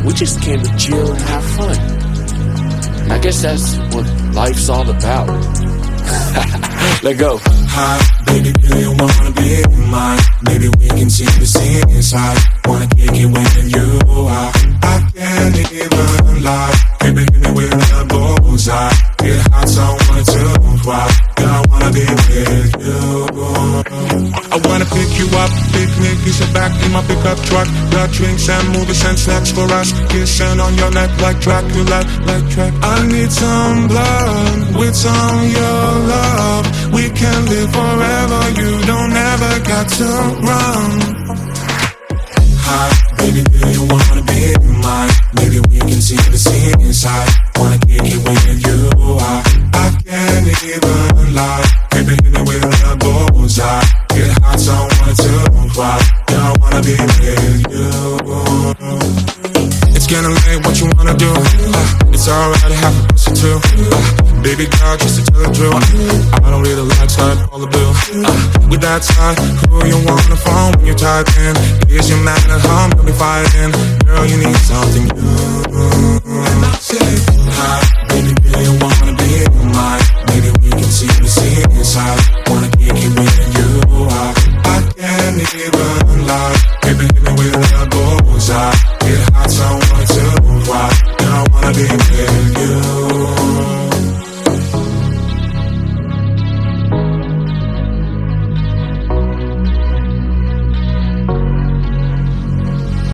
We just came to chill and have fun. I guess that's what life's all about. Let go. Hi, baby, do you wanna be mine? Maybe we can see the scene inside. Wanna kick it when you are. I can't even lie. Baby, hit me with a bullseye. Get hot, so I wanna do why. Yeah, I wanna be with you. I wanna pick you up, picnic, you sit back in my pickup truck. Got drinks and movies and snacks for us. Kissing on your neck like Dracula, like Dracula. I need some blood with some your love. We can live forever, you don't ever got to run. Hi, baby, do you wanna be mine? Maybe we can see the scene inside. Wanna kick it with you are. I can't even lie. Baby, hit me with a bullseye. Get hot, so I wanna do why. Yeah, I wanna be with you. It's getting late, what you wanna do? It's alright to have a piece or two. Baby girl, just to tell the truth, I don't really like side all the bill. With that side, who you want on the phone when you're tired in? Is your man at home? You'll be fighting. Girl, you need something new. And I say, hi, baby, do you wanna be mine? Maybe we can see the scene inside. Wanna kick it with you. I can't even lie. Baby, hit me with a bullseye. Get hot, so I wanna do why. Yeah, I wanna be with you.